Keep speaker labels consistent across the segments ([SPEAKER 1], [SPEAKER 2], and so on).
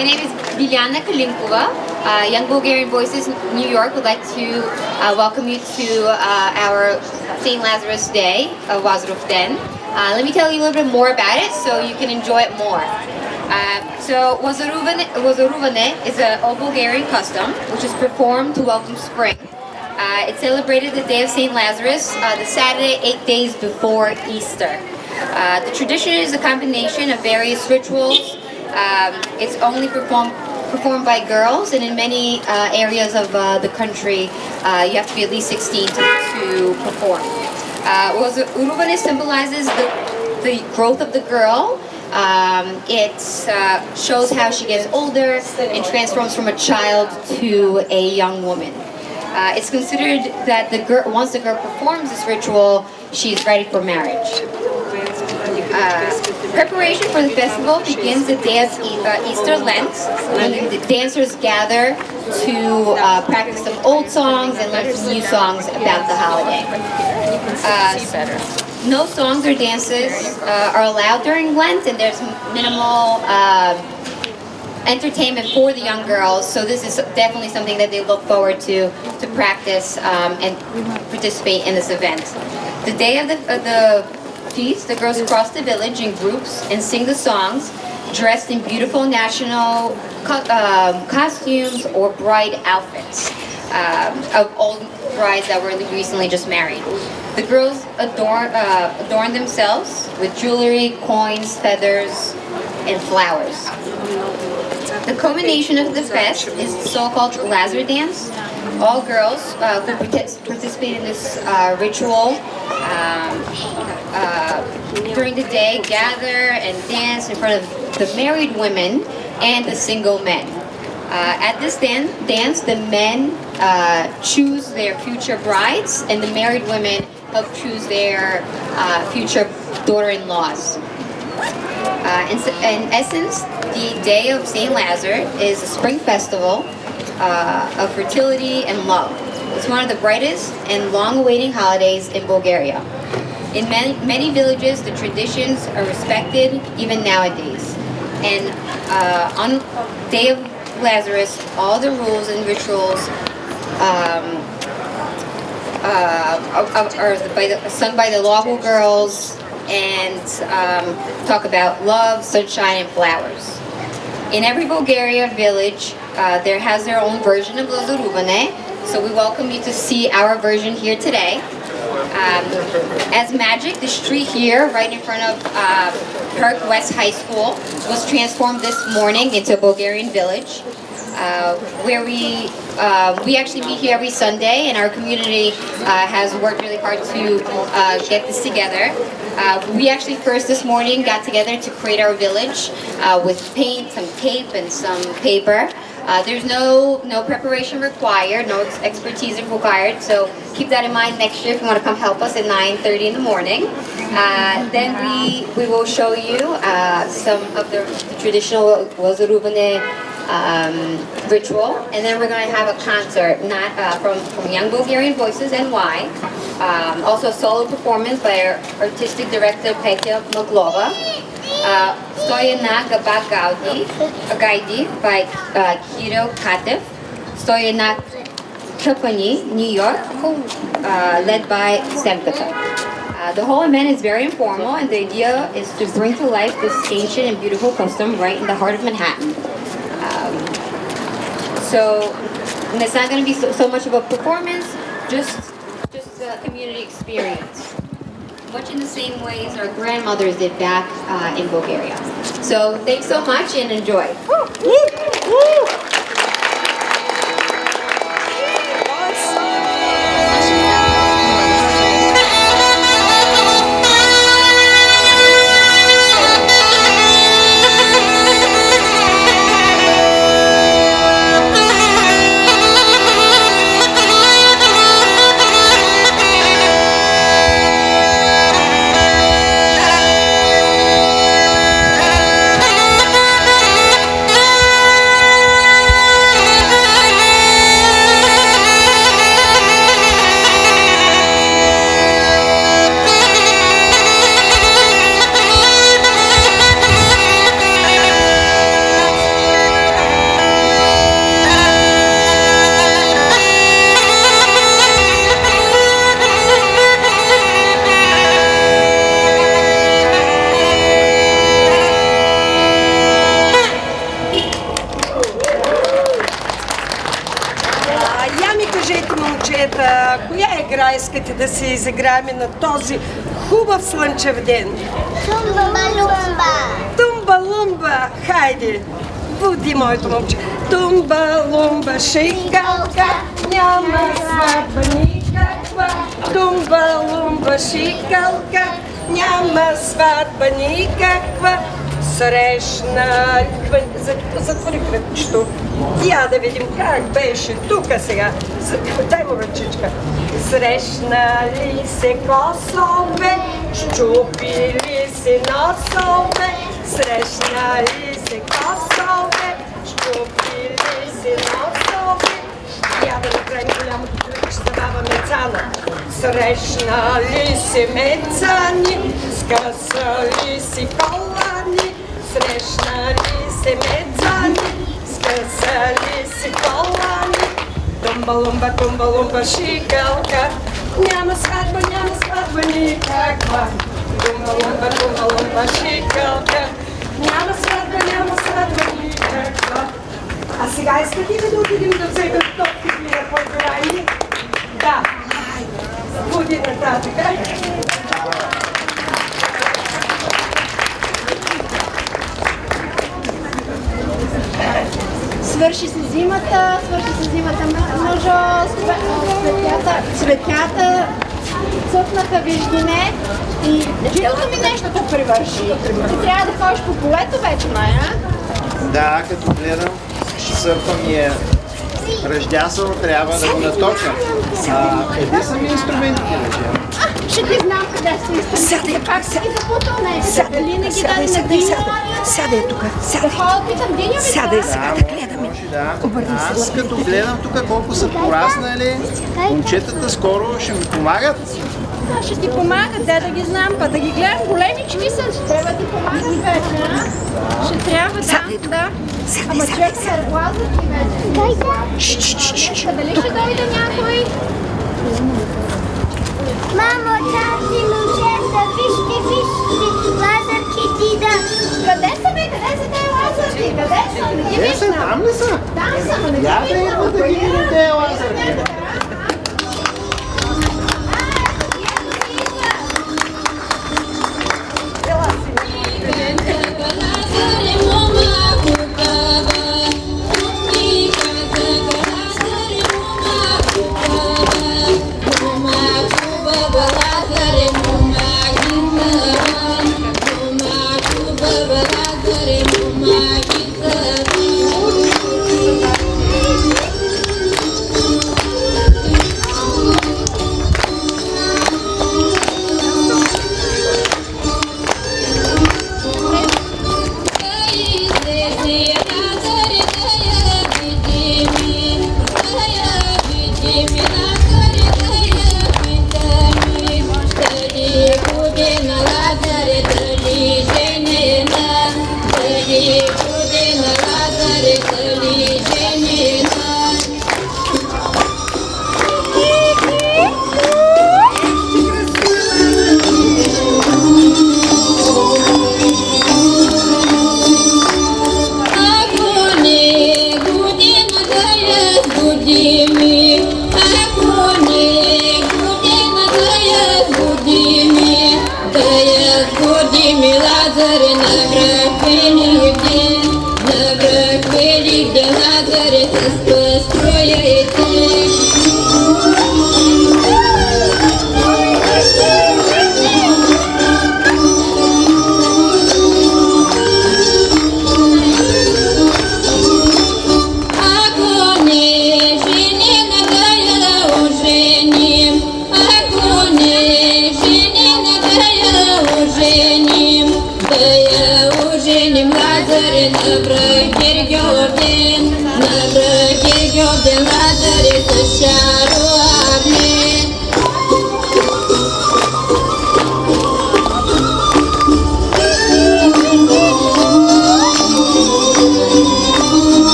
[SPEAKER 1] My name is Biljana Kalinkova. Young Bulgarian Voices New York would like to welcome you to our St. Lazarus Day, Wazruf Den. Let me tell you a little bit more about it so you can enjoy it more. So Wazaruvane is an old Bulgarian custom which is performed to welcome spring. It's celebrated the day of St. Lazarus, the Saturday 8 days before Easter. The tradition is a combination of various rituals. It's only performed by girls, and in many areas of the country, you have to be at least 16 to perform. Uruvane symbolizes the growth of the girl. It shows how she gets older and transforms from a child to a young woman. It's considered that once the girl performs this ritual, she's ready for marriage. Preparation for the festival begins the day of Easter Lent, when the dancers gather to practice some old songs and learn some new songs about the holiday. No songs or dances are allowed during Lent, and there's minimal entertainment for the young girls, so this is definitely something that they look forward to practice and participate in this event. The day of the feast, the girls cross the village in groups and sing the songs, dressed in beautiful national costumes or bride outfits of old brides that were recently just married. The girls adorn themselves with jewelry, coins, feathers, and flowers. The culmination of the fest is the so-called Lazar dance. All girls who participate in this ritual during the day gather and dance in front of the married women and the single men. At this dance, the men choose their future brides, and the married women help choose their future daughter-in-laws. In essence, the Day of St. Lazar is a spring festival of fertility and love. It's one of the brightest and long-awaiting holidays in Bulgaria. In many villages, the traditions are respected even nowadays. And on Day of Lazarus, all the rules and rituals are sung by the local girls and talk about love, sunshine, and flowers. In every Bulgarian village, there has their own version of Lazaruvane, so we welcome you to see our version here today. As magic, the street here, right in front of Perk West High School, was transformed this morning into a Bulgarian village, where we actually meet here every Sunday, and our community has worked really hard to get this together. We actually first this morning got together to create our village with paint, some tape, and some paper. There's no preparation required, no expertise required, so keep that in mind next year if you want to come help us at 9:30 in the morning. Then we will show you some of the traditional Wazaruvane ritual, and then we're going to have a concert from Young Bulgarian Voices NY, also a solo performance by our artistic director Petya Maglova, Stoyana Gaba Gaidi by Kirill Katev, Stoyana Chopani, New York, led by Semkata. The whole event is very informal, and the idea is to bring to life this ancient and beautiful custom right in the heart of Manhattan. And it's not going to be so much of a performance, just a community experience. Much in the same way as our grandmothers did back in Bulgaria. So thanks so much and enjoy.
[SPEAKER 2] сега искате да се изиграем на този хубав слънчев ден?
[SPEAKER 3] Тумба-лумба!
[SPEAKER 2] Тумба-лумба! Хайде! Буди, моето момче! Тумба-лумба, шикалка, няма сватба никаква. Тумба-лумба, шикалка, няма сватба никаква. Срещна... Затвори кръпчето. Я да видим как беше тук сега. Дай му ръчичка. Срещна ли се косове, щупили се носове. Срещна ли се косове, щупили се носове. Я да направим голямото клипче за баба Мецана. Срещна ли се мецани, скъсали си колани. Срещна ли се мецани, скъсали си колани. Тумба-лумба, тумба-лумба, шикалка, няма сватба никаква. Тумба-лумба, тумба-лумба, шикалка, няма сватба никаква. А сега искате ли да отидем да вземем топките на по-зрани? Да. Буди нататък.
[SPEAKER 4] Свърши се зимата, мъжо, цветята цъпнаха виждине и чуто ми нещо да привърши. Ти трябва да ходиш по полето вече, Майя.
[SPEAKER 5] Да, като гледам, сърфания ръждясъл, трябва да го наточа. Къде са ми инструментите, Ръждя?
[SPEAKER 4] Ще ти знам къде са инструментите. Как си ги запутал нещо? Дали не ги даде на Диня?
[SPEAKER 2] Сядай тук,
[SPEAKER 4] Да ходя питам Диня ми.
[SPEAKER 2] Сядай сега да гледаме.
[SPEAKER 5] Аз като гледам тук колко са пораснали, момчетата скоро ще ми помагат.
[SPEAKER 4] Ще ти помагат, да ги знам, па да ги гледам големички са, ще трябва да ти помагат вече, а? Ще трябва, да. Ама човек се разглазват и вече. Дали ще дойде някой?
[SPEAKER 3] Мамо, тази момчета, вижте, лазърки ти да...
[SPEAKER 4] Къде са бе? Къде са тези лазърки? Къде са? Не ги
[SPEAKER 5] Те са,
[SPEAKER 4] виждам.
[SPEAKER 5] там ли са?
[SPEAKER 4] Там са, но не ги
[SPEAKER 5] Я да
[SPEAKER 4] виждам.
[SPEAKER 5] идват да ги видим тези лазърки.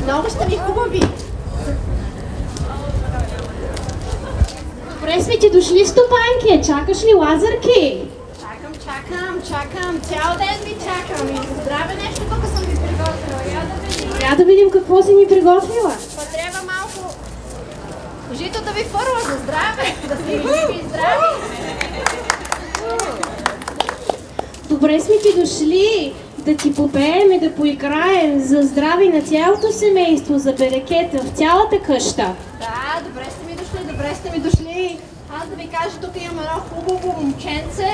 [SPEAKER 4] Много сте ви хубави. Добре сме ти дошли, стопанки. Чакаш ли Лазарки? Чакам. Цял ден ви чакам. И за здраве нещо тук съм ви приготвила. Я да видим какво си ни приготвила. Трябва малко жито да ви фърла за здраве. Да сте живи и здрави. Добре сме ти дошли да ти попеем и да поиграем за здраве на цялото семейство, за берекет в цялата къща. Да, добре сте ми дошли. Аз да ви кажа, тук имам едно хубаво момченце.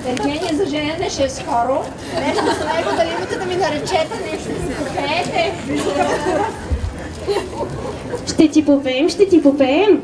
[SPEAKER 4] Ергения за женене ще е скоро. Нещо за него, дали имате да ми наречете, нещо да си попеете. Ще ти попеем.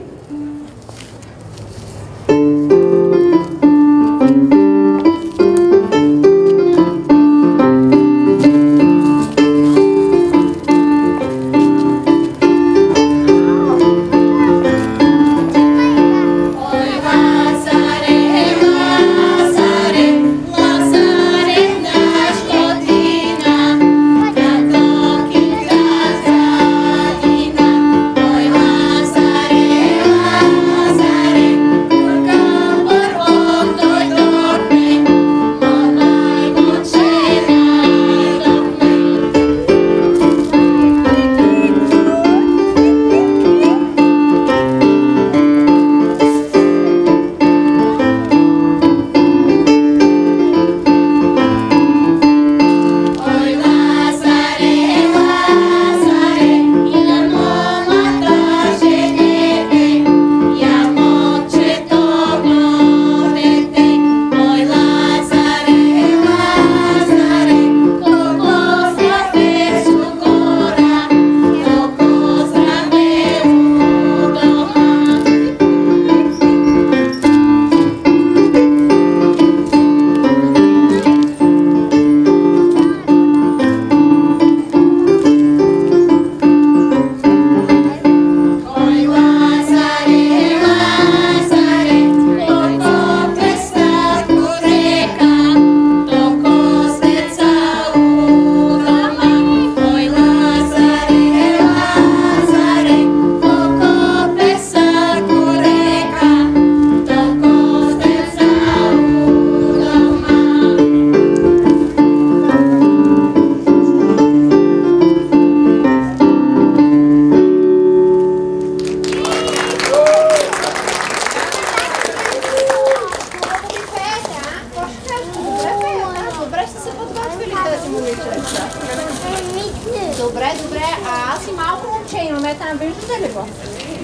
[SPEAKER 4] Добре, а аз и малко момче имаме там, виждате ли го?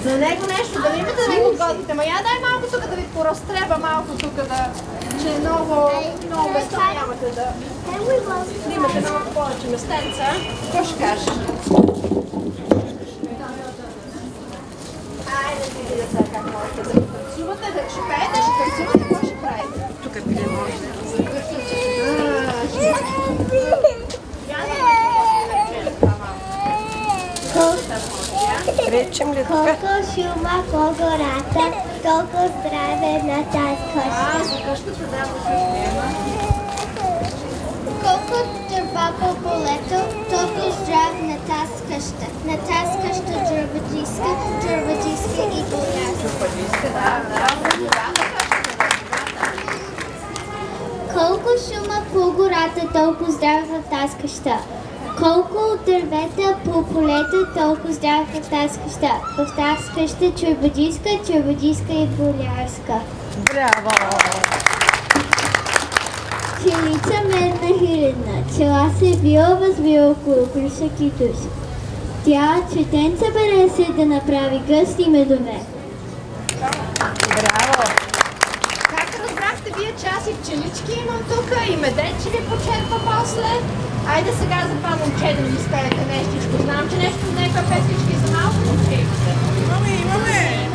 [SPEAKER 4] За него нещо, да имате да ви го готвите, ма я дай малко тук да ви поразтреба малко тук, че е много места нямате да имате много повече местенца. Какво ще кажеш? Айде, види сега как можете да танцувате, да ще пеете, ще танцувате, какво ще правите? Тук е били може.
[SPEAKER 2] Речем ли тук?
[SPEAKER 3] Колко шума, колко рата, толкова здраве на тази къща.
[SPEAKER 4] За къщата да го
[SPEAKER 3] Колко дърва по полето, толкова здраве на тази къща. На тази къща джурбаджийска и болярска. Колко шума по гората, толкова здраве в тази къща. Колко дървета по полето, толкова здраве в тази къща. В тази къща чурбаджийска и болярска.
[SPEAKER 2] Браво!
[SPEAKER 3] Челица медна хилядна, чела се била възвила около крушък и душ. Тя цветенца бере се да направи гъсти медомет.
[SPEAKER 2] Браво!
[SPEAKER 4] Как разбрахте вие, че аз и пчелички имам тук и меденче ви почерпа после? Айде сега за това момче да ми спеете нещичко. Знам, че нещо от някаква песнички за малко момче. Имаме!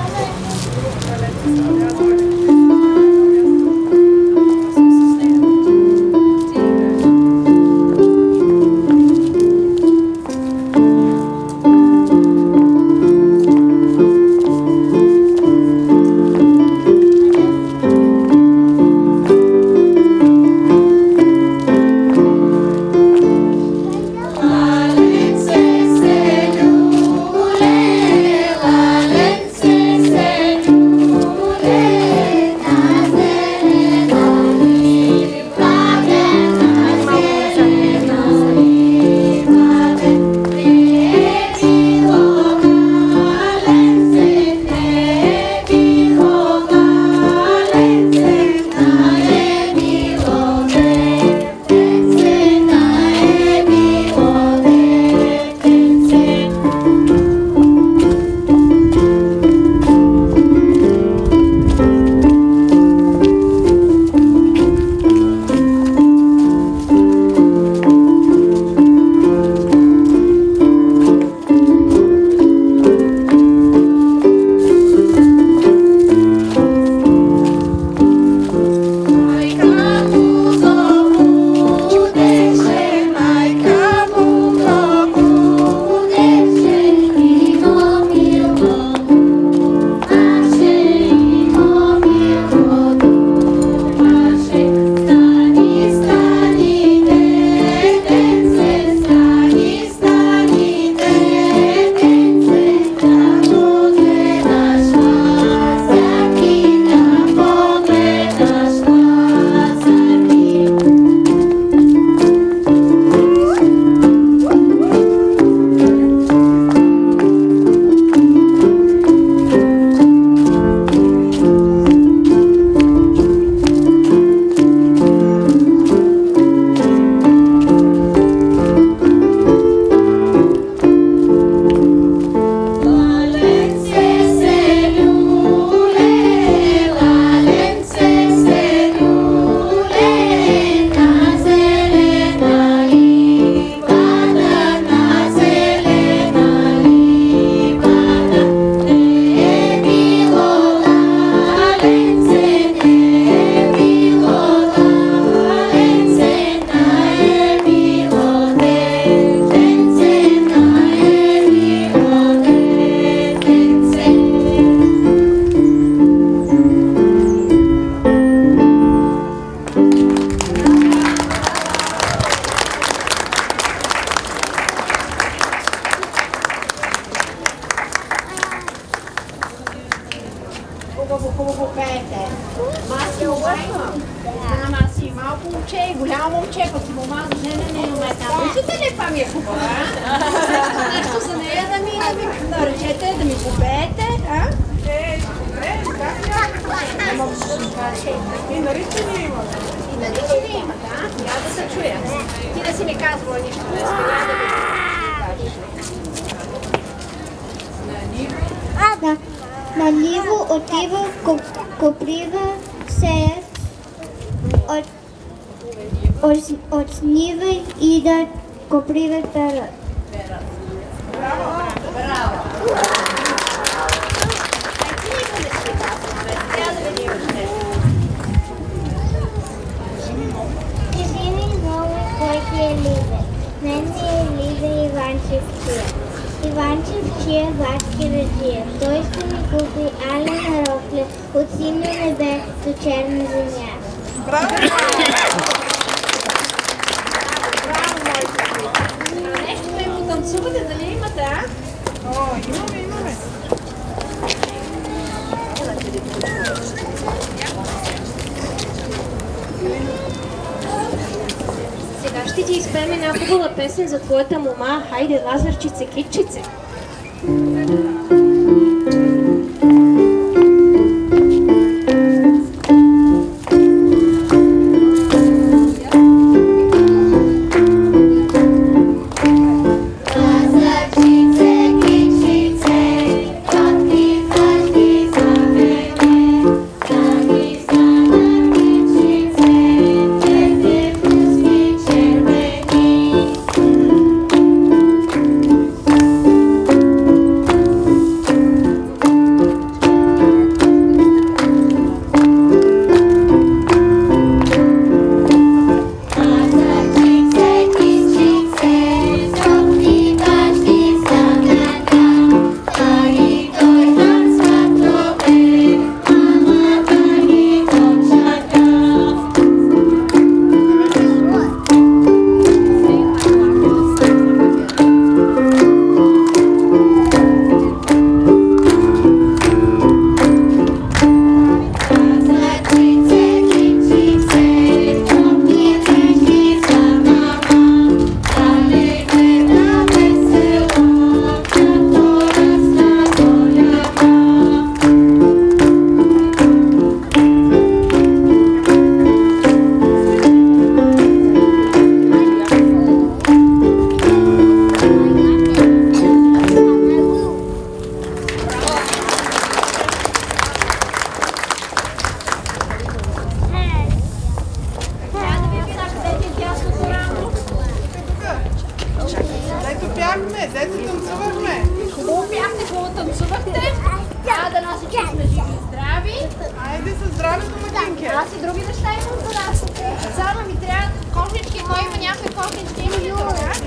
[SPEAKER 4] Едно момче пък и мома за жена не е уметна. Виждате ли, това ми е хубава, а? Нещо за нея да ми наречете, да ми попеете, а?
[SPEAKER 6] И наричани има.
[SPEAKER 4] И наричани има, да? Я да се чуя. Ти да си ми казвала нищо, не сега да ми кажеш.
[SPEAKER 3] На ниво отива коприва сеят от нива идат коприва перат. Кажи ми много кой ти е Лиза. Мен ми е Лиза Иванчевчия. Иванчевчия Вачки Раджия. Той ще ми купи алена рокля от синьо небе до черна земя.
[SPEAKER 6] Браво!
[SPEAKER 4] Нещо да им потанцувате, дали имате, а?
[SPEAKER 6] О, имаме.
[SPEAKER 7] Сега ще ти изпеем една хубава песен за твоята мома. Хайде, Лазарчице, китчице!
[SPEAKER 6] Дето танцувахме.
[SPEAKER 4] Хубаво бяхте, хубаво танцувахте. Трябва да носите сме живи и здрави.
[SPEAKER 6] Айде със здравето, Матинке.
[SPEAKER 4] Аз и други неща имам за нас. Само ми трябва кошнички, кой има някакви кошнички, има ли тук?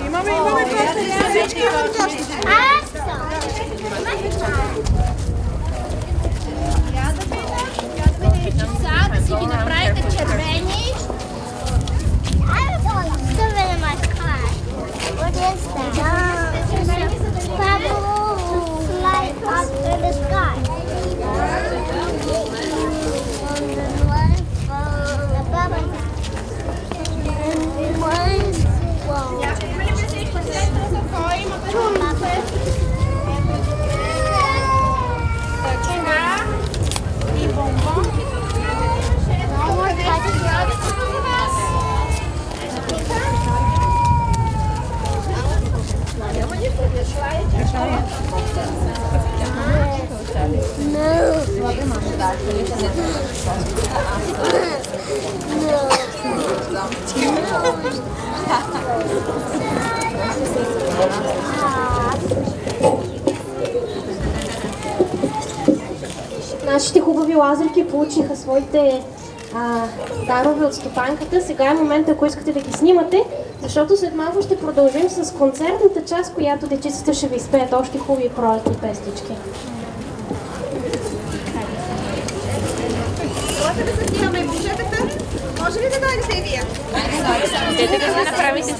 [SPEAKER 6] Имаме кошнички. Всички имаме кошнички.
[SPEAKER 4] Я да видя чипса, да си ги направите червени.
[SPEAKER 3] What is that? Purple light up in the sky.
[SPEAKER 4] И бомбонки.
[SPEAKER 7] Нашите хубави лазерки получиха своите дарове от стопанката. Сега е момент, ако искате да ги снимате, защото след малко ще продължим с концертната част, която дечицата ще ви изпеят още хубави пролетни песнички.
[SPEAKER 4] Можете да закриваме бюджетата? Може ли да дойдете и вие?
[SPEAKER 2] Дайте да направите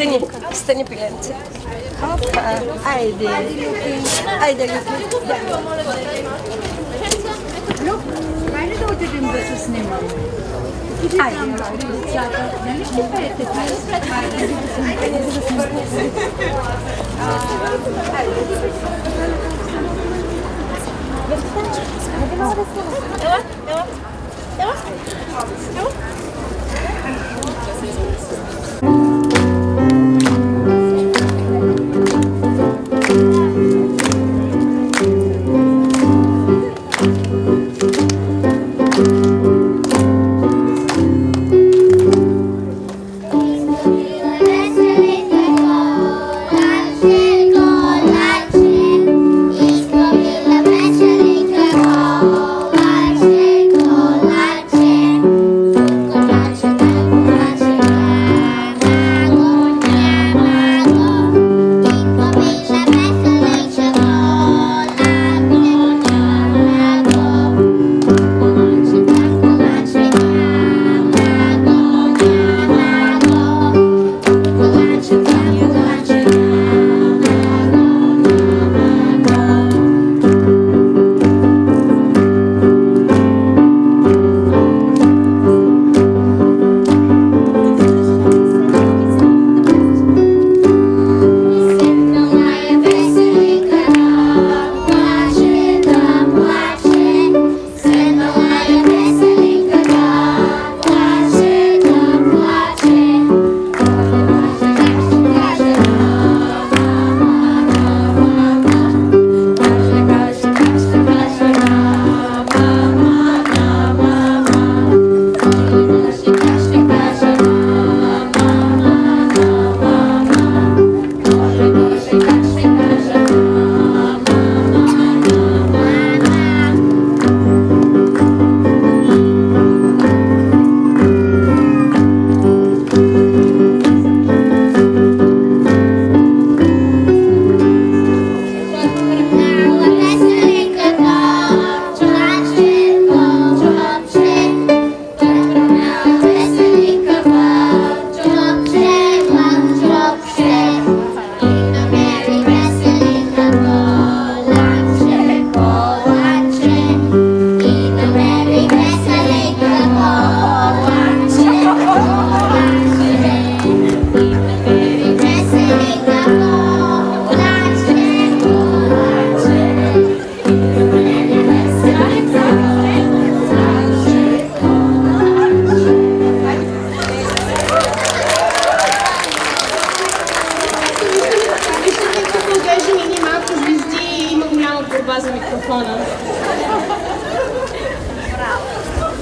[SPEAKER 2] стани пиленце. Хопа, айде. Айде, Люки.
[SPEAKER 4] Люк, хайде да отидем да се снимаме. Айде, децата, нали ще пеете? Хайде да се снимаме.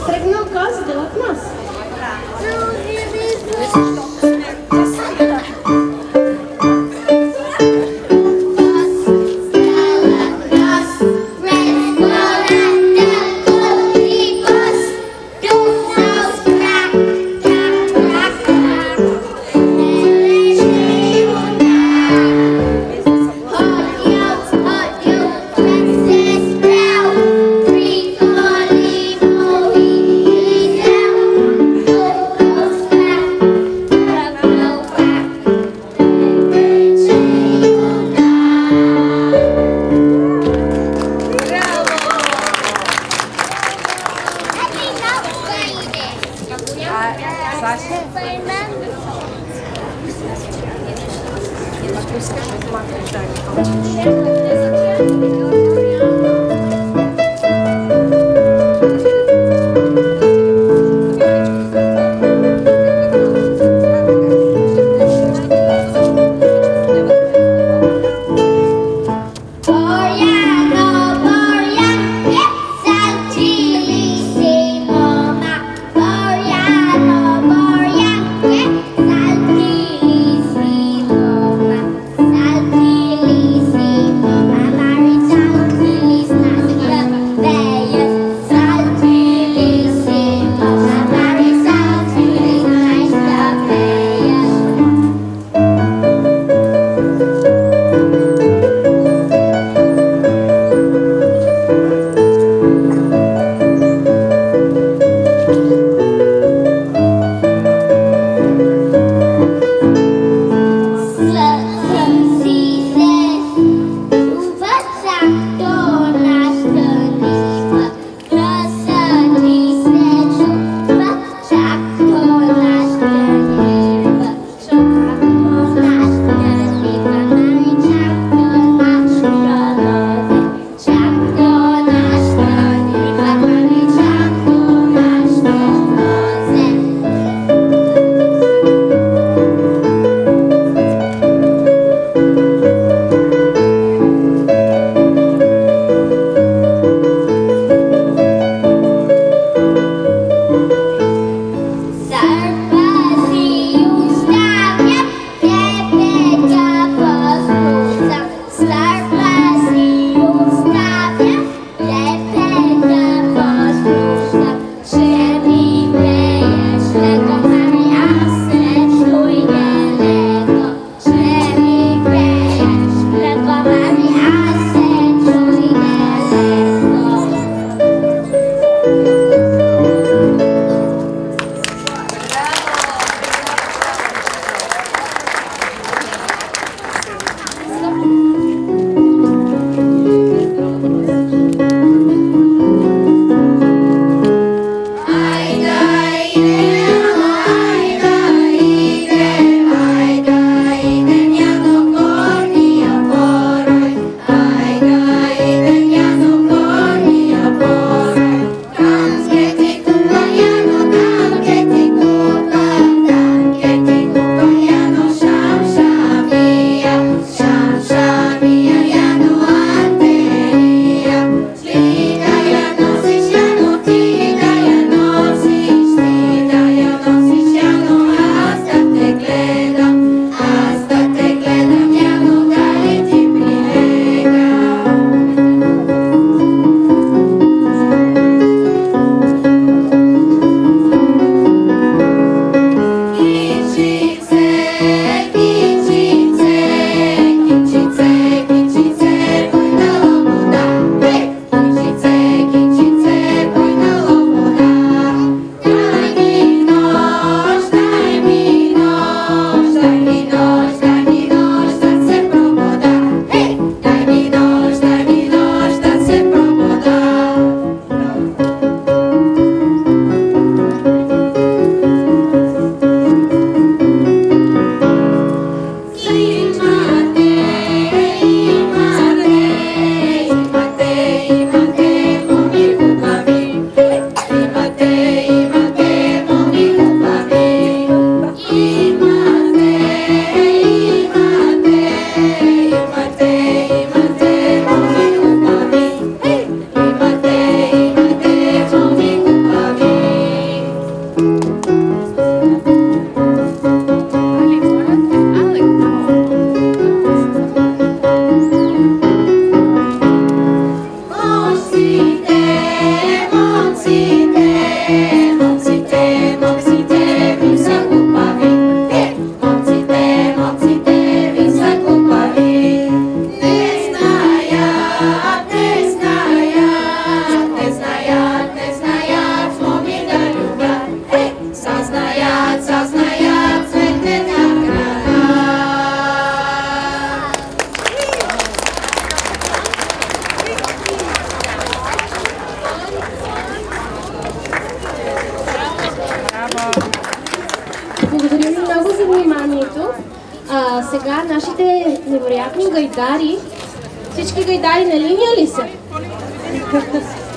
[SPEAKER 7] Тръгнал гостя от нас.
[SPEAKER 3] Saltilissimo, Marita.
[SPEAKER 7] сега нашите невероятни гайдари. Всички гайдари на линия ли са?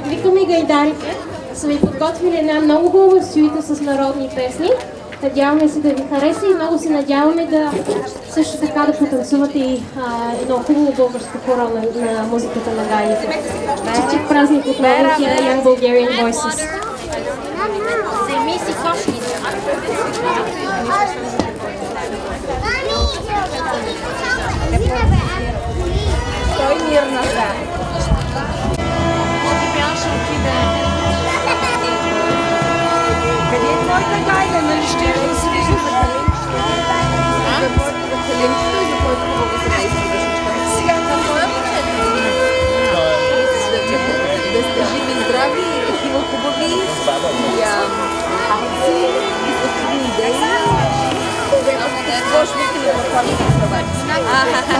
[SPEAKER 7] Викаме гайдарите. Са ви подготвили една много хубава сюита с народни песни. Надяваме се да ви хареса и много се надяваме да също така да потанцувате и едно хубаво българско хоро на музиката на гайдите. Честит празник от новите Young Bulgarian Voices!
[SPEAKER 4] Той мирна, да. Къде е твоята гайда? Нали ще да свижда за каленчето? За твоето каленчето и за твоето хубаво семейство да ще сега на твоя да сте живи, здрави и такива хубави акции, изпълнителни идеи. Какво ще викаме в това?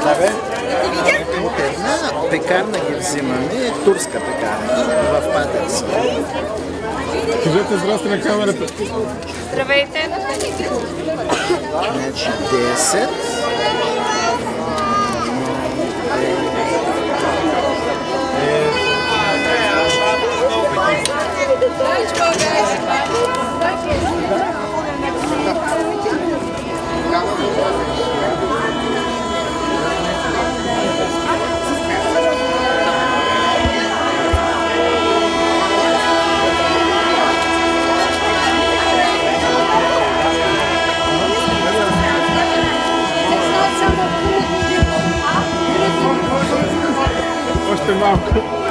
[SPEAKER 5] От една пекарна ги взимаме, турска пекарна, в Патерс.
[SPEAKER 8] Кажете здрасти на камерата.
[SPEAKER 4] Здравейте!
[SPEAKER 5] Значи 10.
[SPEAKER 8] Още малко.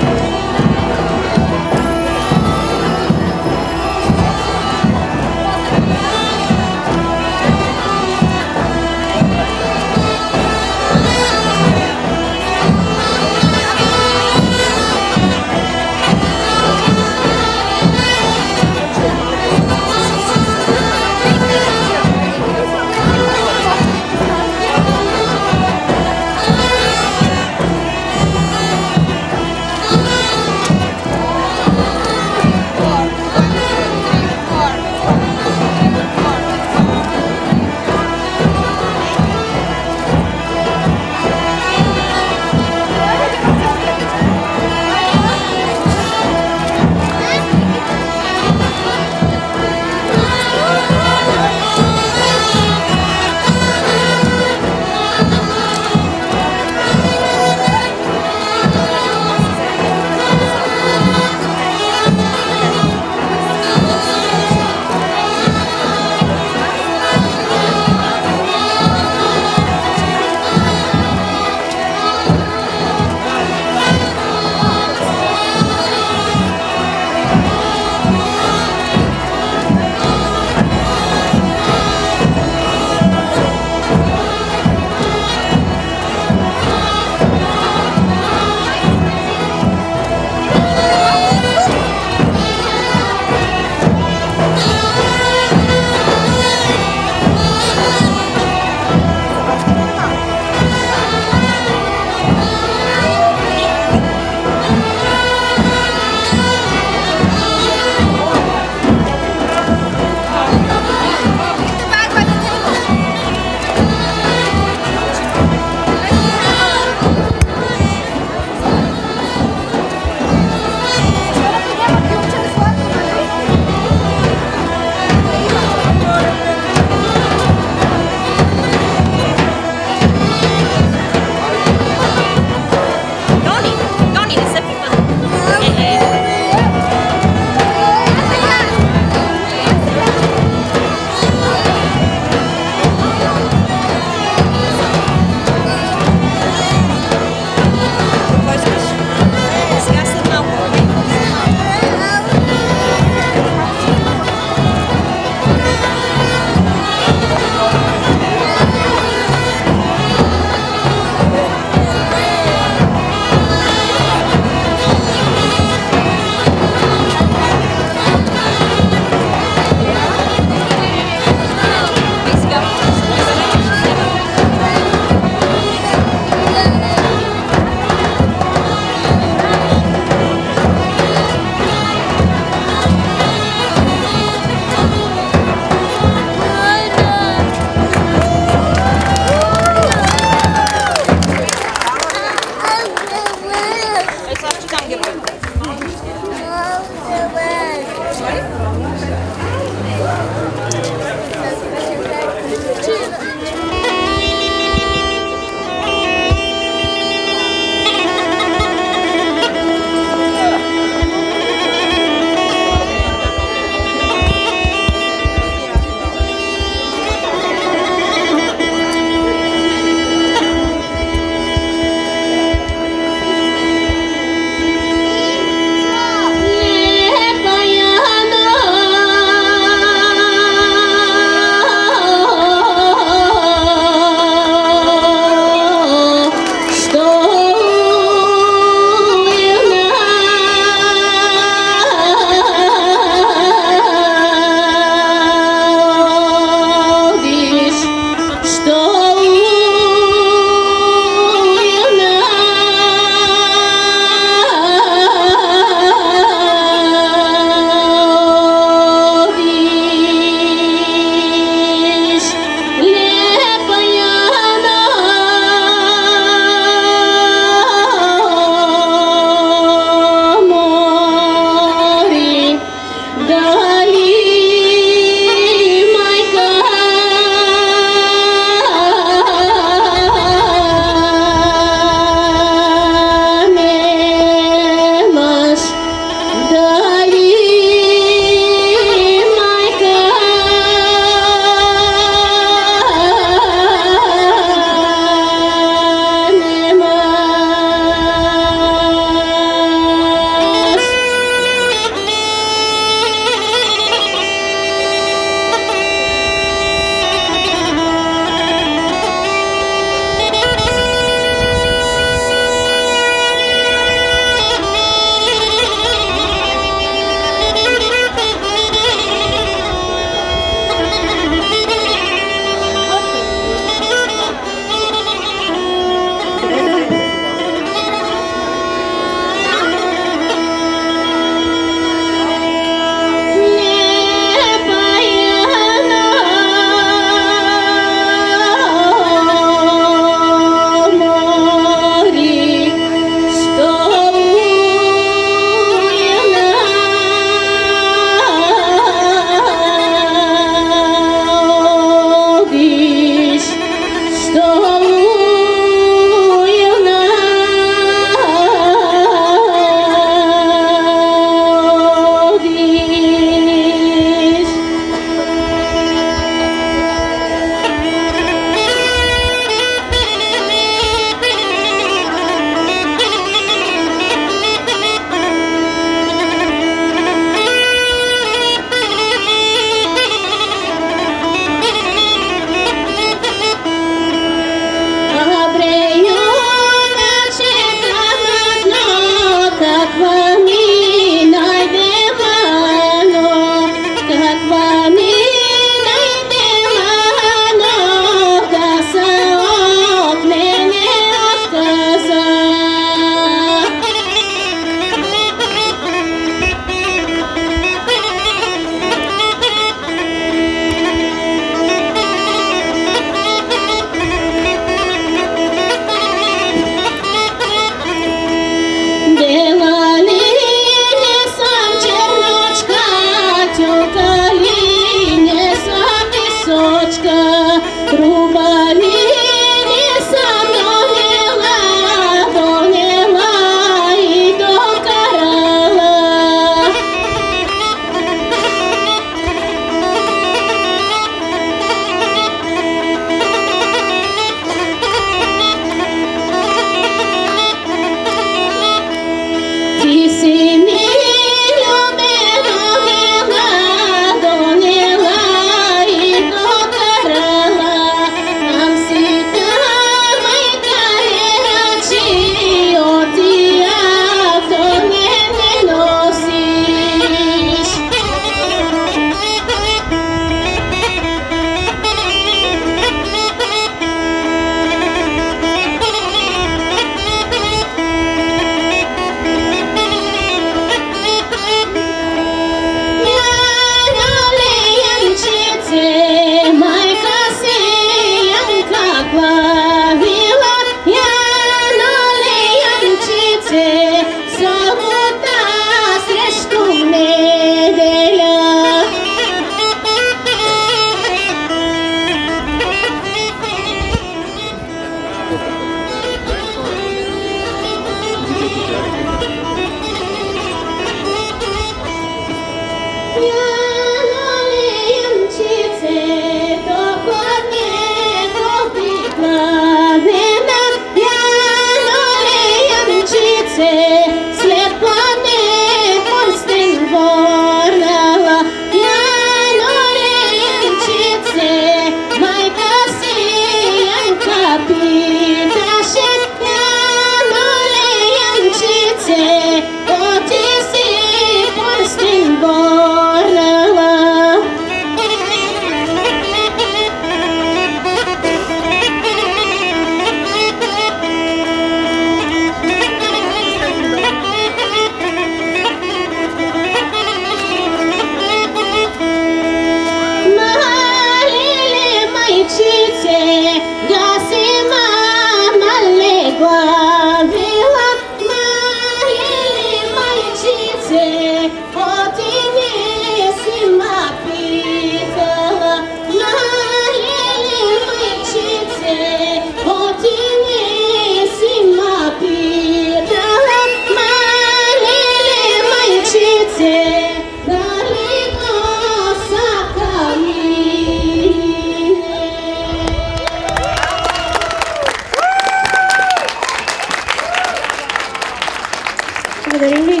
[SPEAKER 7] Благодарим ви.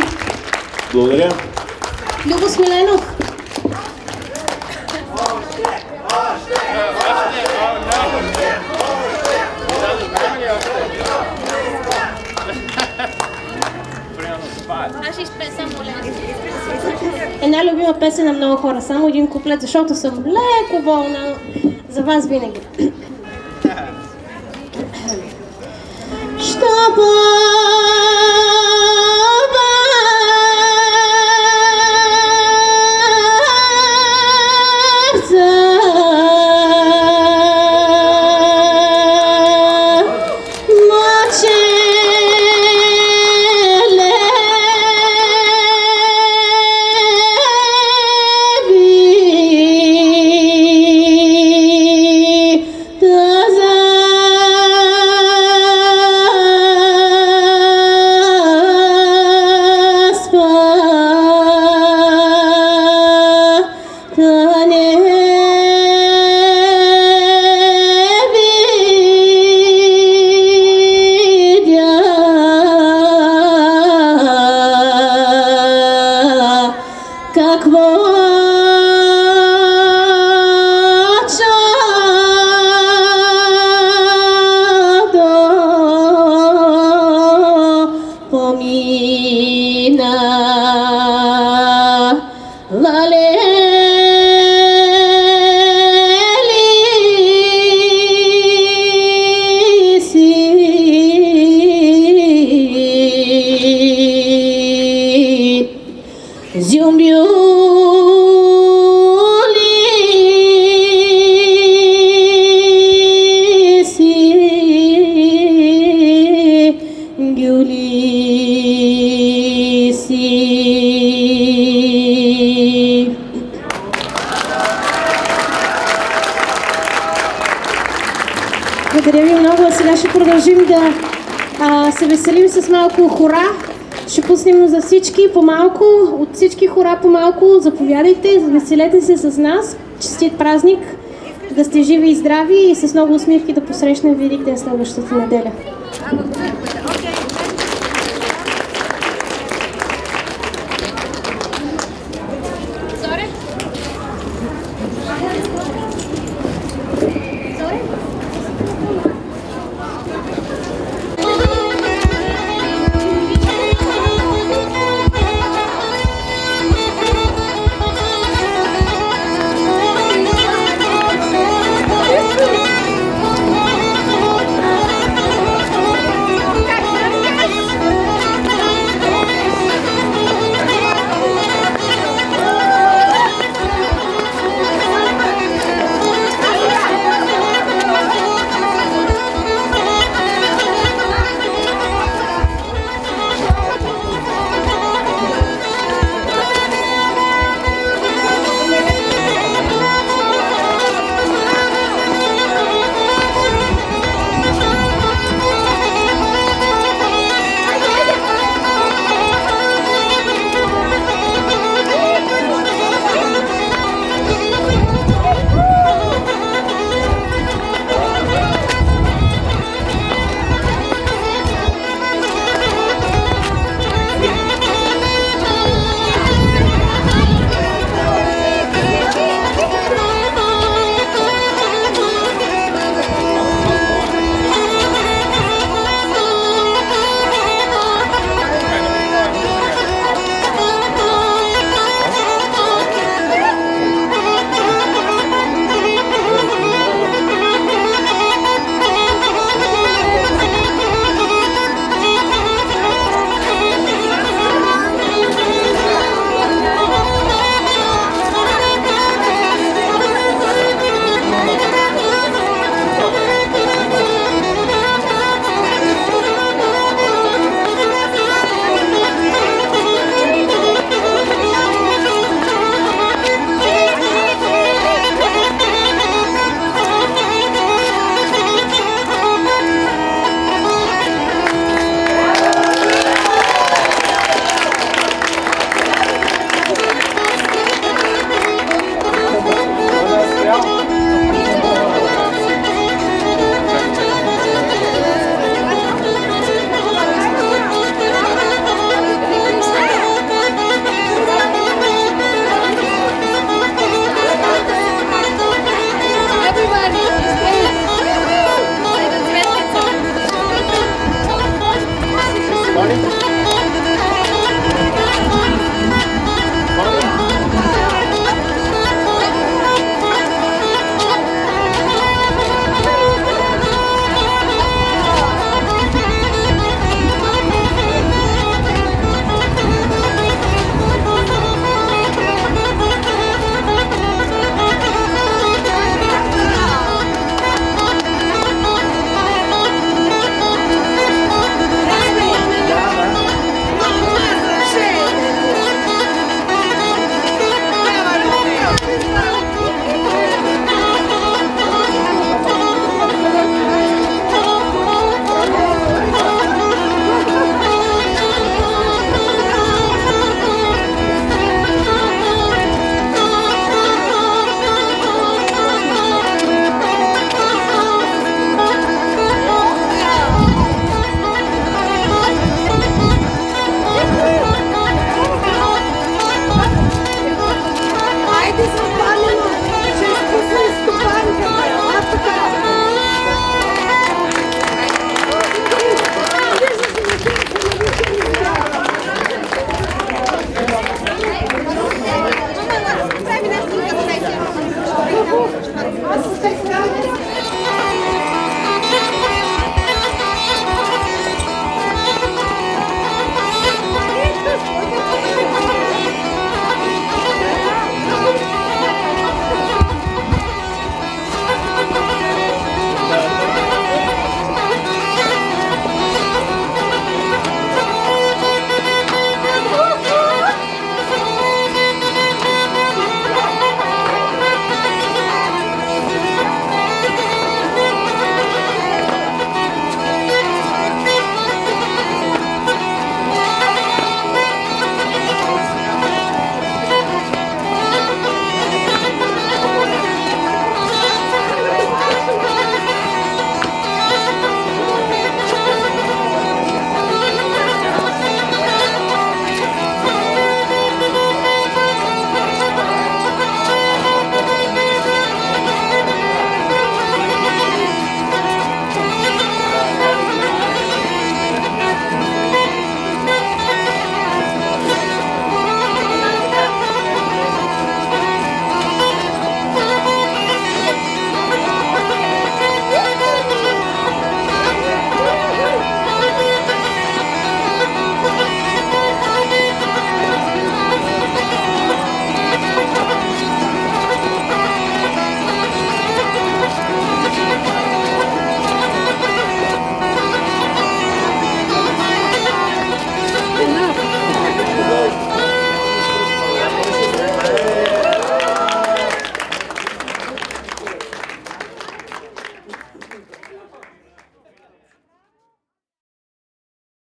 [SPEAKER 5] Благодаря.
[SPEAKER 7] Любо Смиленов.
[SPEAKER 4] Аз ще изпесам моля.
[SPEAKER 7] Една любима песен на много хора. Само един куплет, защото съм леко болна. За вас винаги. Щоба Благодаря ви много. А сега ще продължим да се веселим с малко хора. Ще пуснем за всички по-малко, от всички хора по-малко. Заповядайте, веселете се с нас. Честит празник, да сте живи и здрави и с много усмивки да посрещнем Великден следващата неделя.